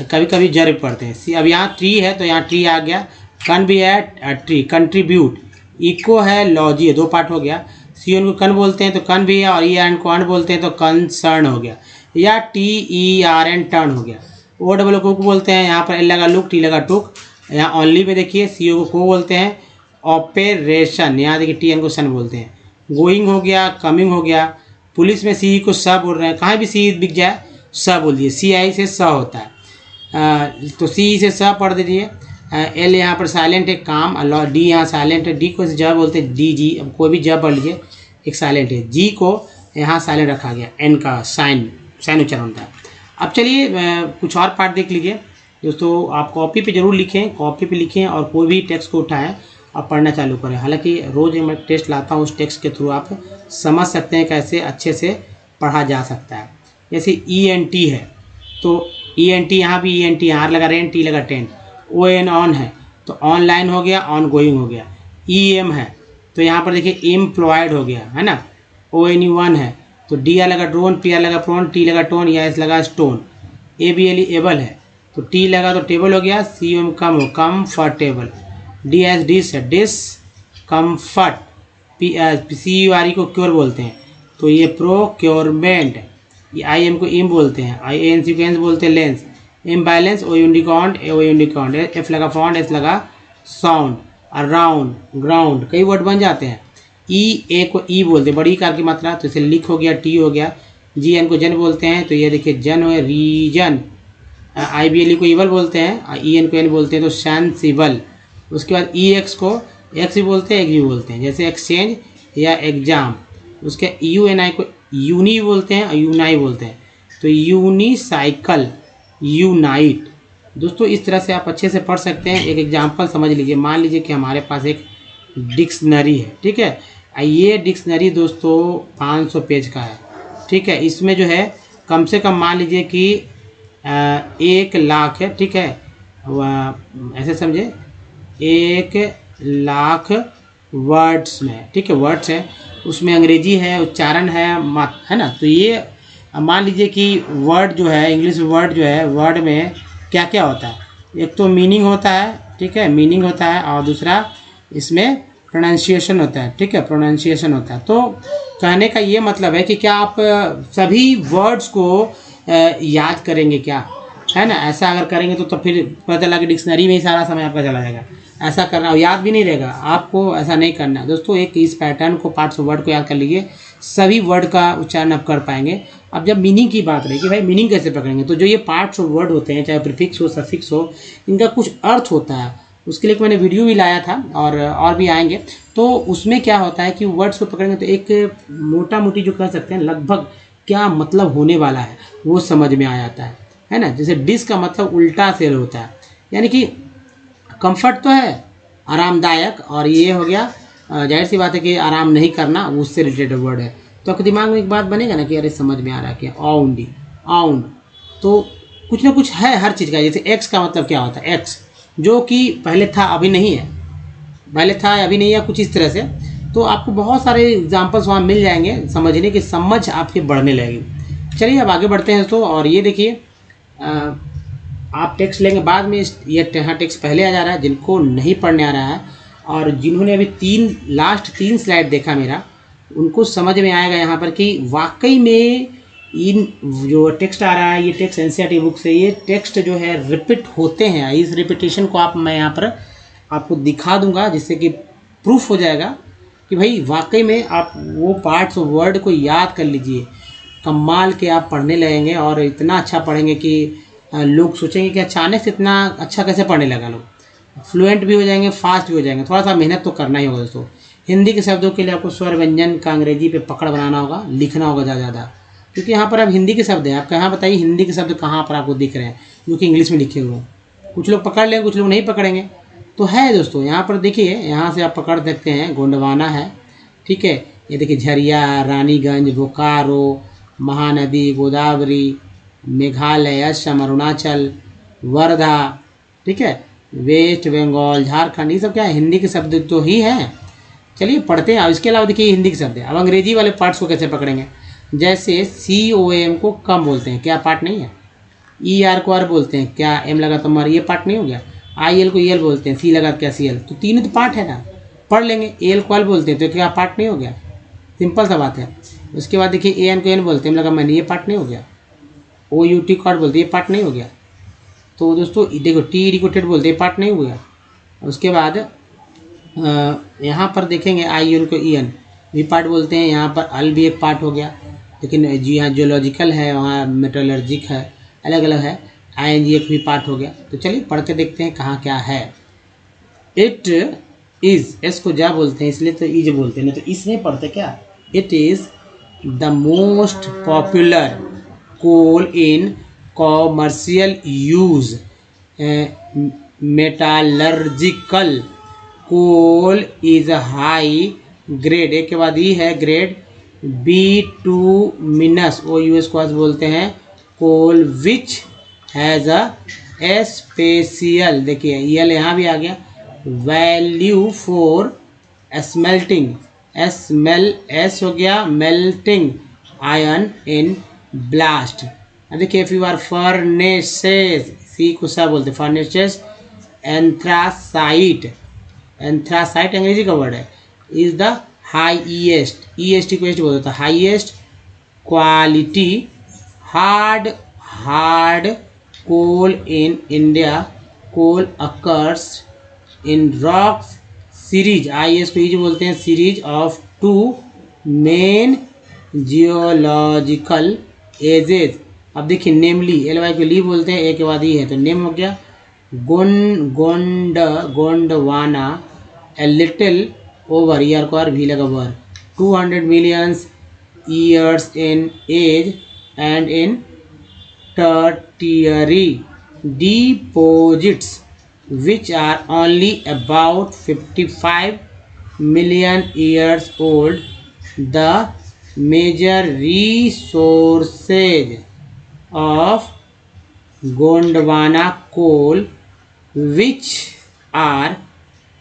A: कभी कभी जर पढ़ते हैं। अब यहाँ ट्री है तो यहाँ ट्री आ गया, कन भी है ट्री, कंट्रीब्यूट। इको है लॉजी है, 2 पार्ट हो गया। CN को कन बोलते हैं तो कन भी है, और EN को अन बोलते हैं तो कंसर्न हो गया, या TERN टर्न हो गया। OW को बोलते हैं, यहाँ पर L लगा लुक, T लगा टुक। यहाँ ओनली में देखिए CO को बोलते हैं ऑपरेशन, यहाँ देखिए TN को सन बोलते हैं। गोइंग हो गया, कमिंग हो गया। पुलिस में CE को स बोल रहे हैं, कहाँ भी CE दिख जाए स बोल दिए, CI से स होता है। तो CE से स पढ़ दीजिए। L यहाँ पर साइलेंट है, काम। D यहाँ साइलेंट है, D को ज बोलते हैं, DG। अब कोई भी ज पढ़ लीजिए, एक साइलेंट है। G को यहाँ साइलेंट रखा गया, N का साइन उच्चारण होता है। अब चलिए कुछ और पार्ट देख लीजिए दोस्तों। आप कॉपी पे जरूर लिखें, कॉपी पे लिखें, और कोई भी टेक्स्ट को उठाएं और पढ़ना चालू करें। हालांकि रोज़ मैं टेस्ट लाता हूँ, उस टेक्स्ट के थ्रू आप समझ सकते हैं कैसे अच्छे से पढ़ा जा सकता है। जैसे ENT है तो ENT, यहाँ भी ENT, यहाँ लगा रेंट, T लगा टेंट। ON ऑन है तो ऑनलाइन हो गया, ऑन गोइंग हो गया। EM है तो यहाँ पर देखिए एम्प्लॉयड हो गया, है ना। ONE है तो DR लगा ड्रोन, PR लगा प्रोन, T लगा टोन, या S लगा स्टोन। ABLE एबल है तो T लगा तो टेबल हो गया, COM कम हो, कम्फर्टेबल। DS डिस है, डिस कम्फर्ट। CURE को क्योर बोलते हैं तो ये प्रोक्योरमेंट। IM को इम बोलते हैं, ANC को एंस बोलते हैं, लेंस। इम्बैलेंस, OUND, F लगा फॉन्ट, S लगा साउंड। अराउंड, ग्राउंड, कई वर्ड बन जाते हैं। EA को ई बोलते हैं, बड़ी कार की मात्रा, तो इसे लिख हो गया, T हो गया। GN को जन बोलते हैं तो ये देखिए जन हो, रीजन। IBLE को इवल बोलते हैं, EN को एन बोलते हैं तो सेंसिबल। उसके बाद EX को एक्स भी बोलते हैं, एक भी बोलते हैं, जैसे एक्सचेंज या एग्जाम। उसके UNI को यूनी बोलते हैं और यूनाई बोलते हैं तो यूनिसाइकल, यूनाइट। दोस्तों इस तरह से आप अच्छे से पढ़ सकते हैं। एक एग्जाम्पल समझ लीजिए, मान लीजिए कि हमारे पास एक डिक्शनरी है, ठीक है। ये डिक्शनरी दोस्तों 500 पेज का है, ठीक है। इसमें जो है कम से कम मान लीजिए कि 1 लाख है, ठीक है। ऐसे समझे 1 लाख वर्ड्स में, ठीक है, वर्ड्स है। उसमें अंग्रेजी है, उच्चारण है ना। तो ये मान लीजिए कि वर्ड जो है, इंग्लिश वर्ड जो है, वर्ड में क्या क्या होता है। एक तो मीनिंग होता है, ठीक है, मीनिंग होता है, और दूसरा इसमें प्रोनाउंसिएशन होता है, ठीक है, प्रोनाउंसिएशन होता है। तो कहने का ये मतलब है कि क्या आप सभी वर्ड्स को याद करेंगे क्या, है ना। ऐसा अगर करेंगे तो फिर पता चला कि डिक्शनरी में ही सारा समय आपका चला जाएगा। ऐसा करना, याद भी नहीं रहेगा आपको, ऐसा नहीं करना दोस्तों। एक इस पैटर्न को, पार्ट्स ऑफ वर्ड को याद कर लीजिए, सभी वर्ड का उच्चारण आप कर पाएंगे। अब जब मीनिंग की बात रही कि भाई मीनिंग कैसे पकड़ेंगे, तो जो ये पार्ट्स ऑफ वर्ड होते हैं, चाहे प्रीफिक्स हो, सफिक्स हो, इनका कुछ अर्थ होता है। उसके लिए मैंने वीडियो भी लाया था, और भी आएंगे। तो उसमें क्या होता है कि वर्ड्स को पकड़ेंगे तो एक मोटा मोटी जो कह सकते हैं लगभग क्या मतलब होने वाला है वो समझ में आ जाता है ना। जैसे डिस का मतलब उल्टा से होता है, यानी कि कंफर्ट तो है, आरामदायक, और ये हो गया जाहिर सी बात है कि आराम नहीं करना, उससे रिलेटेड वर्ड है। तो आपके दिमाग में एक बात बनेगा ना कि अरे समझ में आ रहा है कि आउंड, आउंड, तो कुछ ना कुछ है हर चीज़ का। जैसे एक्स का मतलब क्या होता है, एक्स जो कि पहले था अभी नहीं है, पहले था अभी नहीं है, कुछ इस तरह से। तो आपको बहुत सारे एग्जाम्पल्स वहाँ मिल जाएंगे, समझने की समझ आपकी बढ़ने लगेगी। चलिए अब आगे बढ़ते हैं दोस्तों। और ये देखिए आप टेक्स्ट लेंगे बाद में, ये यहाँ टेक्स्ट पहले आ जा रहा है। जिनको नहीं पढ़ने आ रहा है और जिन्होंने अभी लास्ट 3 स्लाइड देखा मेरा, उनको समझ में आएगा यहाँ पर कि वाकई में इन जो टेक्स्ट आ रहा है, ये टेक्स्ट एनसीईआरटी बुक से, ये टेक्स्ट जो है रिपीट होते हैं। इस रिपीटेशन को मैं यहाँ पर आपको दिखा दूंगा, जिससे कि प्रूफ हो जाएगा कि भाई वाकई में आप वो पार्ट्स ऑफ वर्ड को याद कर लीजिए। कमाल के आप पढ़ने लगेंगे, और इतना अच्छा पढ़ेंगे कि लोग सोचेंगे कि अचानक से इतना अच्छा कैसे पढ़ने लगा। लोग फ्लुएंट भी हो जाएंगे, फास्ट भी हो जाएंगे। थोड़ा सा मेहनत तो करना ही होगा दोस्तों। हिंदी के शब्दों के लिए आपको स्वर व्यंजन का अंग्रेजी पे पकड़ बनाना होगा, लिखना होगा ज़्यादा, क्योंकि यहाँ पर अब हिंदी के शब्द हैं। आप कहाँ बताइए हिंदी के शब्द कहाँ पर आपको दिख रहे हैं जो कि इंग्लिश में लिखे हुए हैं। कुछ लोग पकड़ लेंगे, कुछ लोग नहीं पकड़ेंगे। तो है दोस्तों, यहाँ पर देखिए, यहाँ से आप पकड़ सकते हैं। गोंडवाना है, ठीक है, ये देखिए झरिया, रानीगंज, बोकारो, महानदी, गोदावरी, मेघालय, असम, अरुणाचल, वर्धा, ठीक है, वेस्ट बंगाल, झारखंड, ये सब क्या है, हिंदी के शब्द तो ही हैं। चलिए पढ़ते हैं। अब इसके अलावा देखिए हिंदी के शब्द है। अब अंग्रेजी वाले पार्ट्स को कैसे पकड़ेंगे, जैसे COM को कम बोलते हैं, क्या पार्ट नहीं है। ER को आर बोलते हैं, क्या M लगा तो मर, ये पार्ट नहीं हो गया। IL को EL बोलते हैं, C लगा क्या CL, तो तीनों तो पार्ट है ना, पढ़ लेंगे। AL को L बोलते हैं तो क्या पार्ट नहीं हो गया, सिंपल सा बात है। उसके बाद देखिए AN को N बोलते हैं, लगा मैंने, ये पार्ट नहीं हो गया। OUT को आर बोलते हैं, ये पार्ट नहीं हो गया। तो दोस्तों देखो T इरिकोटेड बोलते हैं, पार्ट नहीं हो गया। उसके बाद यहाँ पर देखेंगे IN को EN भी पार्ट बोलते हैं, यहाँ पर अल भी एक पार्ट हो गया। लेकिन जी हाँ जियोलॉजिकल है, वहाँ मेटलर्जिक है, अलग अलग है। ING एक भी पार्ट हो गया। तो चलिए पढ़ के देखते हैं कहाँ क्या है। इट इज़, एस को जा बोलते हैं इसलिए तो इज बोलते हैं, नहीं तो इस नहीं पढ़ते क्या। It is the most popular coal in commercial use, metallurgical coal is high grade, एक के बाद ई है ग्रेड, B2 मिनस, OUS को बोलते हैं कोल, विच हैज़ अ स्पेशियल, देखिए EL यहाँ भी आ गया, वैल्यू फॉर स्मेल्टिंग, S हो गया मेल्टिंग आयन इन ब्लास्ट। देखिए if you are furnaces, C को सा बोलते हैं फर्नेसेस, एंथ्रासाइट अंग्रेजी का वर्ड है, इज द हाईएस्ट, EST को एस्ट बोलता है, highest quality hard coal in India, coal occurs in rocks series, IS को इज बोलते हैं, series of 2 main geological ages. अब देखिए नेमली, LY को ली बोलते हैं, एक के बाद ही है तो नेम हो गया, Gondwana, a little over, ER को आर भी लगा वर, 200 million years in age and in tertiary deposits which are only about 55 million years old. The major resources of Gondwana coal, which are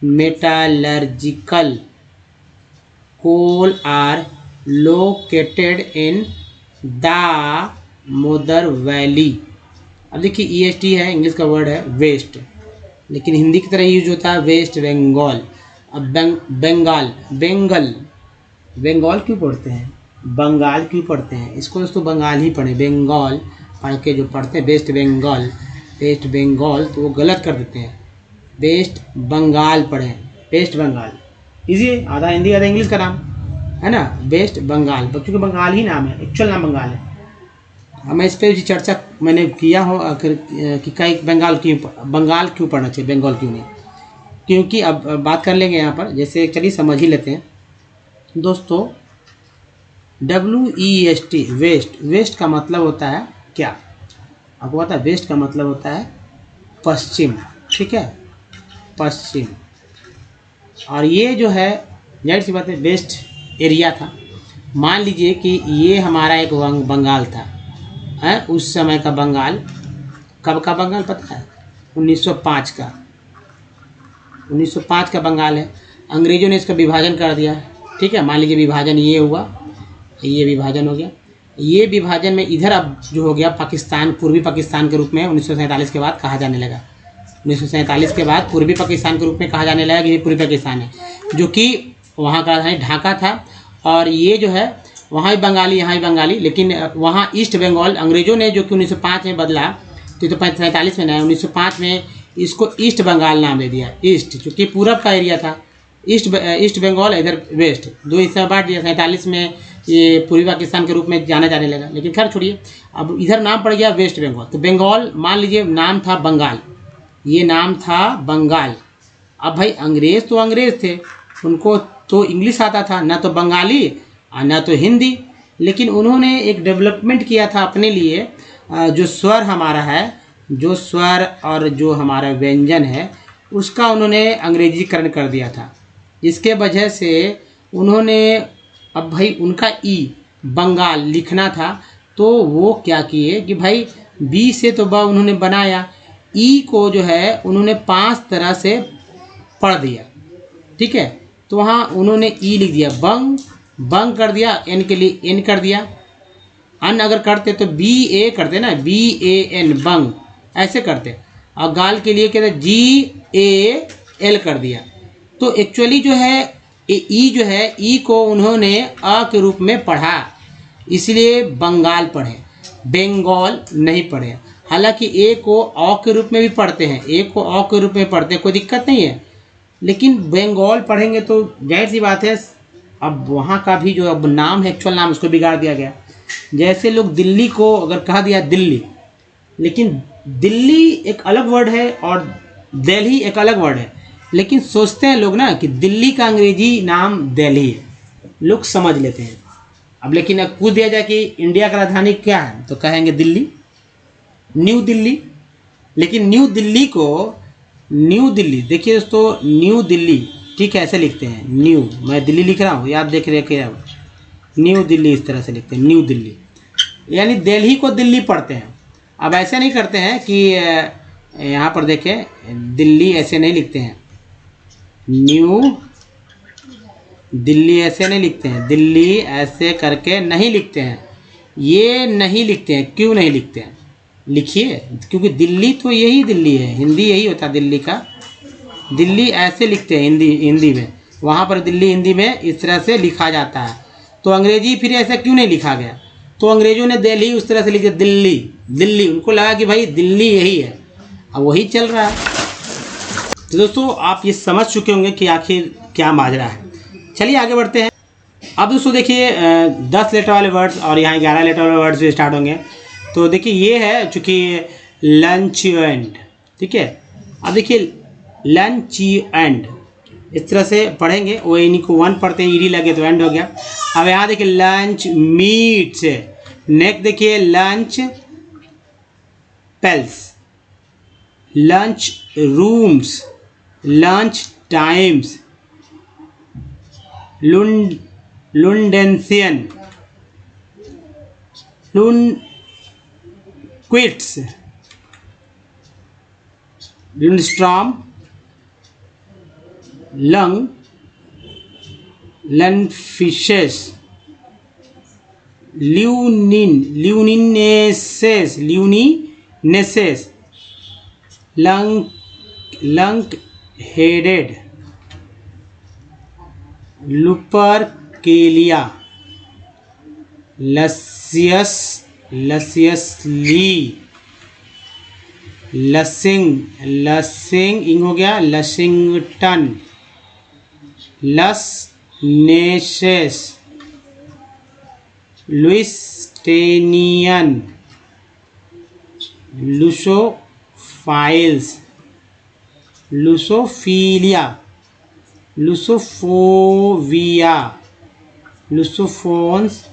A: metallurgical coal, are located in Damodar valley. अब देखिए EST है, English का word है waste, लेकिन हिंदी की तरह use होता है वेस्ट बंगाल। अब बंगाल क्यों पढ़ते हैं, बंगाल क्यों पढ़ते हैं, इसको दोस्तों बंगाल ही पढ़े, बंगाल पढ़ के जो पढ़ते हैं वेस्ट बंगाल तो वो गलत कर देते हैं, वेस्ट बंगाल पढ़ें, वेस्ट बंगाल इजी, आधा हिंदी आधा इंग्लिश का नाम है ना, वेस्ट बंगाल, क्योंकि बंगाल ही नाम है, एक्चुअल नाम बंगाल है। मैं इस पर चर्चा मैंने किया हो आखिर कि कई बंगाल क्यों पढ़ना चाहिए, बंगाल क्यों नहीं, क्योंकि अब बात कर लेंगे यहाँ पर, जैसे चलिए समझ ही लेते हैं दोस्तों। WEST वेस्ट का मतलब होता है क्या, आपको पता है वेस्ट का मतलब होता है पश्चिम, ठीक है, पश्चिम। और ये जो है जाहिर सी बात है वेस्ट एरिया था। मान लीजिए कि ये हमारा एक बंगाल था, है उस समय का बंगाल, कब का बंगाल पता है, 1905 का, 1905 का बंगाल है। अंग्रेजों ने इसका विभाजन कर दिया, ठीक है, मान लीजिए विभाजन ये हुआ, ये विभाजन हो गया, ये विभाजन में इधर अब जो हो गया पाकिस्तान, पूर्वी पाकिस्तान के रूप में 1947 के बाद कहा जाने लगा, 1947 के बाद पूर्वी पाकिस्तान के रूप में कहा जाने लगा कि ये पूर्वी पाकिस्तान है, जो कि वहाँ का राजधानी ढाका था। और ये जो है वहाँ भी बंगाली, यहाँ भी बंगाली, लेकिन वहाँ ईस्ट बंगाल अंग्रेजों ने जो कि 1905 में बदला, तो 1947 में नहीं, 1905 में इसको ईस्ट बंगाल नाम दे दिया, ईस्ट चूँकि पूरब का एरिया था, ईस्ट बंगाल, इधर वेस्ट, दो हिस्सा बांट दिया। 47 में ये पूर्वी पाकिस्तान के रूप में जाना जाने लगा, लेकिन खैर छोड़िए, अब इधर नाम पड़ गया वेस्ट बंगाल। तो बंगाल मान लीजिए नाम था बंगाल, ये नाम था बंगाल। अब भाई अंग्रेज़ तो अंग्रेज़ थे, उनको तो इंग्लिश आता था, ना तो बंगाली और ना तो हिंदी, लेकिन उन्होंने एक डेवलपमेंट किया था अपने लिए, जो स्वर हमारा है, जो स्वर और जो हमारा व्यंजन है उसका उन्होंने अंग्रेजीकरण कर दिया था, जिसके वजह से उन्होंने अब भाई उनका ई बंगाल लिखना था, तो वो क्या किए कि भाई बी से तो ब उन्होंने बनाया, ई को जो है उन्होंने 5 तरह से पढ़ दिया। ठीक है, तो वहाँ उन्होंने ई लिख दिया, बंग बंग कर दिया, एन के लिए एन कर दिया, अन अगर करते तो बी ए करते ना, बी ए एन बंग ऐसे करते, और गाल के लिए कहते जी ए एल कर दिया। तो एक्चुअली जो है ई जो है ई को उन्होंने अ के रूप में पढ़ा, इसलिए बंगाल पढ़े, बंगाल नहीं पढ़े। हालांकि ए को अ के रूप में भी पढ़ते हैं, ए को अ के रूप में पढ़ते हैं, कोई दिक्कत नहीं है, लेकिन बंगाल पढ़ेंगे तो जाहिर सी बात है अब वहाँ का भी जो अब नाम है, एक्चुअल नाम, उसको बिगाड़ दिया गया। जैसे लोग दिल्ली को अगर कहा दिया दिल्ली, लेकिन दिल्ली एक अलग वर्ड है और दिल्ली एक अलग वर्ड है, लेकिन सोचते हैं लोग ना कि दिल्ली का अंग्रेजी नाम दिल्ली है, लोग समझ लेते हैं। अब लेकिन अब पूछ दिया जाए कि इंडिया का राजधानी क्या है, तो कहेंगे दिल्ली, न्यू दिल्ली। लेकिन न्यू दिल्ली को, न्यू दिल्ली देखिए दोस्तों, न्यू दिल्ली ठीक है ऐसे लिखते हैं, न्यू, मैं दिल्ली लिख रहा हूँ, याद देख रहे हैं, न्यू दिल्ली इस तरह से लिखते हैं, न्यू दिल्ली, यानी दिल्ली को दिल्ली पढ़ते हैं। अब ऐसे नहीं करते हैं कि यहाँ पर देखें दिल्ली ऐसे नहीं लिखते हैं, न्यू दिल्ली ऐसे नहीं लिखते हैं, दिल्ली ऐसे करके नहीं लिखते हैं, ये नहीं लिखते हैं। क्यों नहीं लिखते हैं? लिखिए, क्योंकि दिल्ली तो यही दिल्ली है, हिंदी यही होता है दिल्ली का, दिल्ली ऐसे लिखते हैं हिंदी में, वहाँ पर दिल्ली हिंदी में इस तरह से लिखा जाता है। तो अंग्रेजी फिर ऐसा क्यों नहीं लिखा गया? तो अंग्रेजों ने दिल्ली उस तरह से लिख दिया, दिल्ली दिल्ली, उनको लगा कि भाई दिल्ली यही है, अब वही चल रहा है। तो दोस्तों आप ये समझ चुके होंगे कि आखिर क्या माजरा है। चलिए आगे बढ़ते हैं। अब दोस्तों देखिए 10 लेटर वाले वर्ड्स और यहाँ 11 लेटर वाले वर्ड्स भी स्टार्ट होंगे। तो देखिए ये है चूँकि लंच एंड, ठीक है। अब देखिए लंच एंड इस तरह से पढ़ेंगे, वो इन्हीं को 1 पढ़ते हैं, ईडी लगे तो एंड हो गया। अब यहाँ देखिए लंच मीट्स, नेक्स्ट देखिए lunch pails, lunch rooms, lunch times, Lundensian, लुनक्विट्स, लुनस्ट्रॉम, लंग, लनफिशेस, ल्यूनिनेसेस, लंक हेडेड, लुपरकेलिया, लसियसली, लसिंग इंग हो गया, लशिंगटन, लसनेसेस, लुइस्टेनियन, लुसोफाइल्स, लुसोफिलिया, लुसोफोविया, लुसोफोन्स,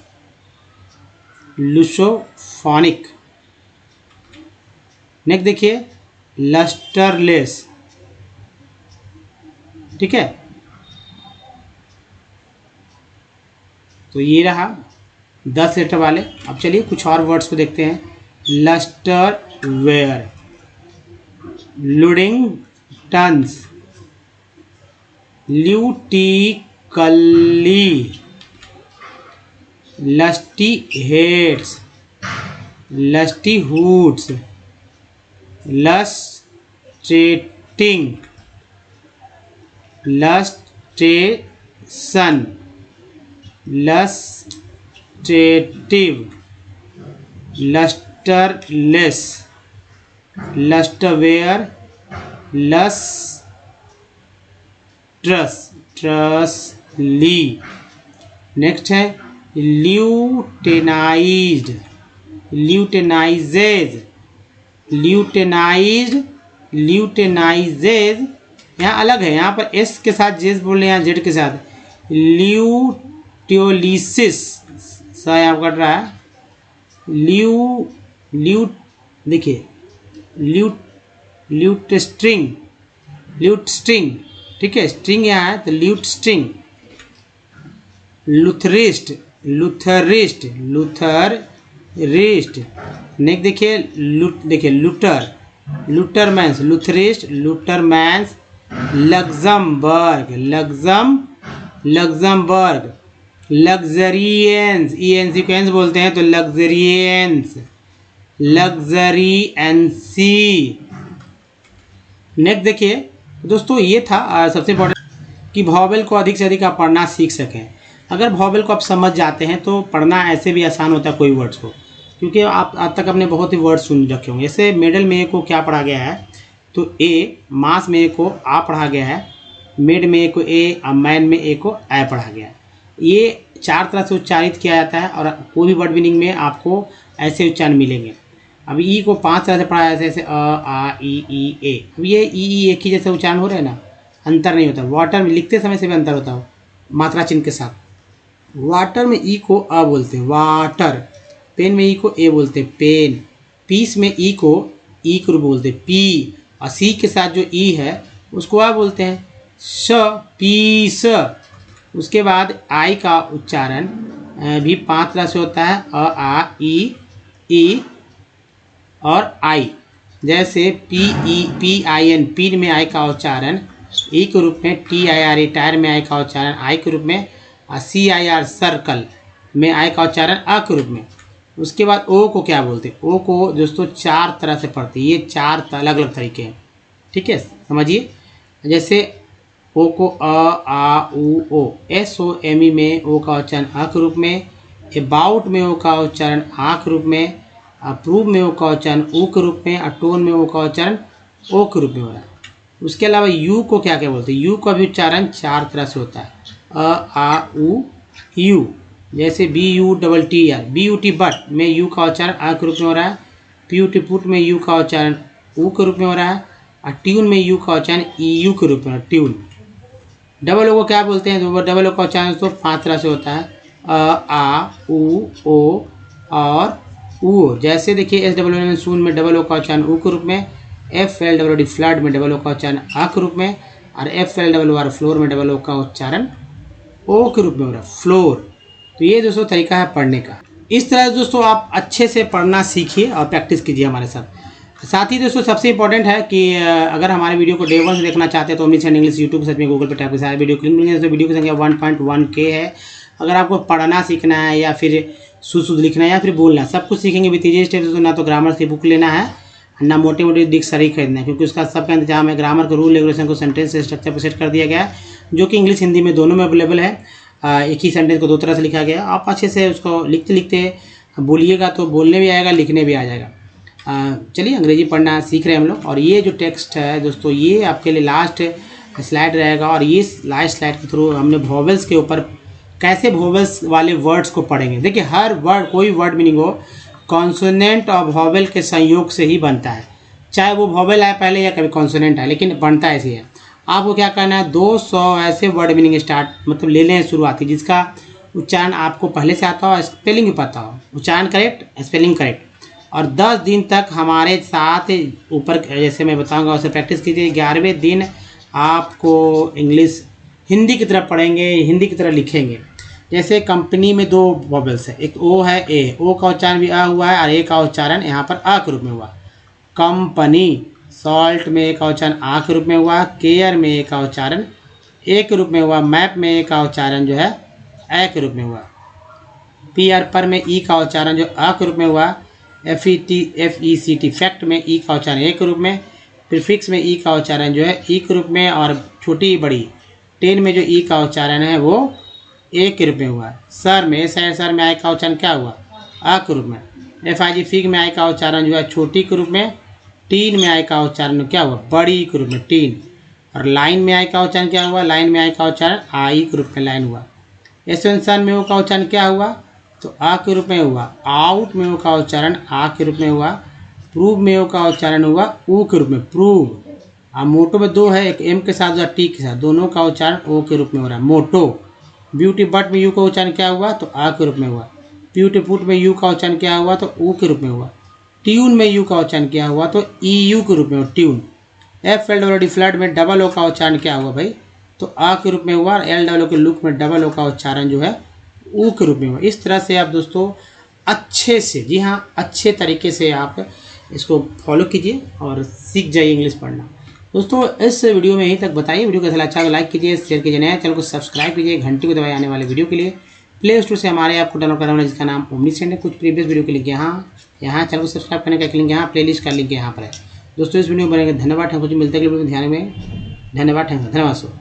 A: लुसोफोनिक। नेक्स्ट देखिए लस्टरलेस, ठीक है। तो ये रहा 10 लेटर वाले। अब चलिए कुछ और वर्ड्स को देखते हैं। लस्टर वेयर, लुडिंगटन्स, ल्यूटिकली, lustiheads, lustihoods, lustrating, lustration, lustrative, lustreless, lustreware, ट्रसली। नेक्स्ट है ल्यूटेनाइज्ड, ल्यूटेनाइजेज, ल्यूटेनाइजेज यहाँ अलग है, यहाँ पर एस के साथ जेज बोल रहे हैं, यहाँ जेड के साथ। ल्यूटियोलिसिस सा यहाँ कट रहा है, देखिए ल्यूटस्ट्रिंग, ठीक है, स्ट्रिंग यहाँ है तो ल्यूटस्ट्रिंग, लुथरिस्ट, लुथरिस्ट, लुथरिस्ट। नेक्स्ट देखिए देखिए लुटर, लुटरमैन्स, लुथरिस्ट, लुटरमैन्स। Luxembourg, Luxembourg. लग्जरियंस, ENC को एंस बोलते हैं तो लग्जरियंस, लग्जरियंसी। नेक्स्ट देखिए दोस्तों, ये था सबसे इम्पोर्टेंट कि वॉवेल को अधिक से अधिक आप पढ़ना सीख सकें। अगर वॉवेल को आप समझ जाते हैं तो पढ़ना ऐसे भी आसान होता है कोई वर्ड्स को, क्योंकि आप आज तक अपने बहुत ही वर्ड सुन रखे होंगे। जैसे मेडल में ए को क्या पढ़ा गया है, तो ए, मास में ए को आ पढ़ा गया है, मेड में ए को ए, मैन में ए को ए पढ़ा गया है। ये 4 तरह से उच्चारित किया जाता है और कोई भी वर्ड मीनिंग में आपको ऐसे उच्चारण मिलेंगे। अब ई को 5 तरह से पढ़ा जाता है, जैसे अ, आ, ई, ए। अब ये ई एक ही जैसे उच्चारण हो रहे हैं ना, अंतर नहीं होता। वाटर में लिखते समय से भी अंतर होता हो मात्रा चिन्ह के साथ। वाटर में ई को अ बोलते हैं, वाटर। पेन में ई को ए बोलते हैं, पेन। पीस में ई को ई के रूप बोलते हैं, पी। और सी के साथ जो ई है उसको आ बोलते हैं, श, पीस। उसके बाद आई का उच्चारण भी 5 तरह से होता है, अ, आ, ई और आई। जैसे PEPIN, पीन में आई का उच्चारण ई के रूप में, TIRE, टायर में आई का उच्चारण आई के रूप में, और CIR, सर्कल में आई का उच्चारण आ के रूप में। उसके बाद ओ को क्या बोलते हैं, ओ को दोस्तों 4 तरह से पढ़ते हैं। ये 4 अलग अलग तरीके हैं, ठीक है, समझिए। जैसे ओ को अ, आ, उ, ओ। SOME में ओ का उच्चारण आ के रूप में, अबाउट में ओ का उच्चारण आ के रूप में, अप्रूव में ओ का उच्चारण ऊ के रूप में, और टोन में ओ का उच्चारण ओ के रूप में हो रहा है। उसके अलावा यू को क्या क्या बोलते हैं, यू का भी उच्चारण 4 तरह से होता है, अ, आ, उ, यू। जैसे BUTTR, BUT बट में यू का उच्चारण आ के रूप में हो रहा है, PUT पुट में यू का उच्चारण ऊ के रूप में हो रहा है, और ट्यून में यू का उच्चारण EU के रूप में हो रहा है, ट्यून। डबल ओ को क्या बोलते हैं, तो डबल ओ का उच्चारण तो 5 तरह से होता है, अ, आ, उ, ओ और ऊ। जैसे देखिए SWN सून में डबल ओ का उच्चारण ऊ के रूप में, FLWD फ्लड में डबल ओ का उच्चारण आ के रूप में, और FLWR फ्लोर में डबल ओ का उच्चारण ओ के रूप में हो रहा है, फ्लोर। तो ये दोस्तों तरीका है पढ़ने का। इस तरह दोस्तों आप अच्छे से पढ़ना सीखिए और प्रैक्टिस कीजिए हमारे साथ। साथ ही दोस्तों सबसे इंपॉर्टेंट है कि अगर हमारे वीडियो को डे 1 से देखना चाहते हैं तो ओमनी चैनल इंग्लिश यूट्यूब के साथ में गूगल पर टाइप कर सारे वीडियो क्लिक मिलेंगे। तो वीडियो की संख्या 1.1K है। अगर आपको पढ़ना सीखना है या फिर शुद्ध लिखना है या फिर बोलना, सब कुछ सीखेंगे विद ईजी स्टेप्स। तो ना तो ग्रामर की बुक लेना है, ना मोटे मोटे डिक्शनरी खरीदना है, क्योंकि उसका सबका इंतजाम है। ग्रामर के रूल रेगुलेशन को सेंटेंस स्ट्रक्चर पर सेट कर दिया गया है, जो कि इंग्लिश हिंदी में दोनों में अवेलेबल है। एक ही सेंटेंस को 2 तरह से लिखा गया। आप अच्छे से उसको लिखते लिखते बोलिएगा तो बोलने भी आएगा, लिखने भी आ जाएगा। चलिए अंग्रेजी पढ़ना सीख रहे हैं हम लोग। और ये जो टेक्स्ट है दोस्तों, ये आपके लिए लास्ट स्लाइड रहेगा। और ये लास्ट स्लाइड के थ्रू हमने वॉवेल्स के ऊपर कैसे वॉवेल्स वाले वर्ड्स को पढ़ेंगे। देखिए हर वर्ड, कोई वर्ड मीनिंग हो, कॉन्सोनेंट और वॉवेल के संयोग से ही बनता है। चाहे वो वॉवेल आए पहले या कभी कॉन्सोनेंट आए, लेकिन बनता ऐसे है। आपको क्या करना है, 200 ऐसे वर्ड मीनिंग स्टार्ट मतलब ले लें शुरुआती, जिसका उच्चारण आपको पहले से आता हो, स्पेलिंग भी पता हो, उच्चारण करेक्ट, स्पेलिंग करेक्ट। और 10 दिन तक हमारे साथ ऊपर जैसे मैं बताऊंगा वैसे प्रैक्टिस कीजिए। 11वें दिन आपको इंग्लिश हिंदी की तरह पढ़ेंगे, हिंदी की तरह लिखेंगे। जैसे कंपनी में 2 वॉवेल्स है, एक ओ है, ए, ओ का उच्चारण भी आ हुआ है और ए का उच्चारण यहाँ पर आ के रूप में हुआ। कंपनी, सॉल्ट में ए का उच्चारण आ के रूप में हुआ, केयर में ए का उच्चारण ए के रूप में हुआ, मैप में ए का उच्चारण जो है ए के रूप में हुआ, पीआर पर में ई का उच्चारण जो आ के रूप में हुआ, FECT फैक्ट में ई का उच्चारण ए के रूप में, प्रीफिक्स में ई का उच्चारण जो है ई के रूप में, और छोटी बड़ी 10 में जो ई का उच्चारण है वो ए के रूप में हुआ। सर में आई का उच्चारण क्या हुआ, आ के रूप में। FIG फिग में आई का उच्चारण जो है छोटी के रूप में। टीन में आई का उच्चारण क्या हुआ, बड़ी के रूप में, टीन। और लाइन में आई का उच्चारण क्या हुआ, लाइन में आई का उच्चारण आई के रूप में, लाइन हुआ। एसेंशन में ओ का उच्चारण क्या हुआ, तो आ के रूप में हुआ। आउट में ओ का उच्चारण आ के रूप में हुआ। प्रूव में ओ का उच्चारण हुआ ऊ के रूप में, प्रूव। अब मोटो में 2 है, एक एम के साथ और टी के साथ, दोनों का उच्चारण ओ के रूप में हो रहा है, मोटो। ब्यूटी बट में यू का उच्चारण क्या हुआ, तो आ के रूप में हुआ। ब्यूटी पुट में यू का उच्चारण क्या हुआ, तो ऊ के रूप में हुआ। ट्यून में यू का उच्चारण क्या हुआ, तो EU के रूप में हुआ, ट्यून। FLWD फ्लड में डबल ओ का उच्चारण क्या हुआ भाई, तो आ के रूप में हुआ। LWO के लुक में डबल ओ का उच्चारण जो है ऊ के रूप में हो। इस तरह से आप दोस्तों अच्छे से, जी हाँ, अच्छे तरीके से आप इसको फॉलो कीजिए और सीख जाइए इंग्लिश पढ़ना। दोस्तों इस वीडियो में यहीं तक बताइए। वीडियो कैसा लगा अच्छा तो लाइक कीजिए, शेयर कीजिए, नया चैनल को सब्सक्राइब कीजिए, घंटी को दबाइए आने वाले वीडियो के लिए। प्ले स्टोर से हमारे ऐप को डाउनलोड करना जिसका नाम ओमनीसेंट है। कुछ प्रीवियस वीडियो के लिंक यहाँ चैनल को सब्सक्राइब करने का लिंक यहाँ, प्लेलिस्ट का लिंक यहाँ पर है। दोस्तों इस वीडियो में बनेगा। धन्यवाद। कुछ मिलते हैं ध्यान में। धन्यवाद। धन्यवाद सो।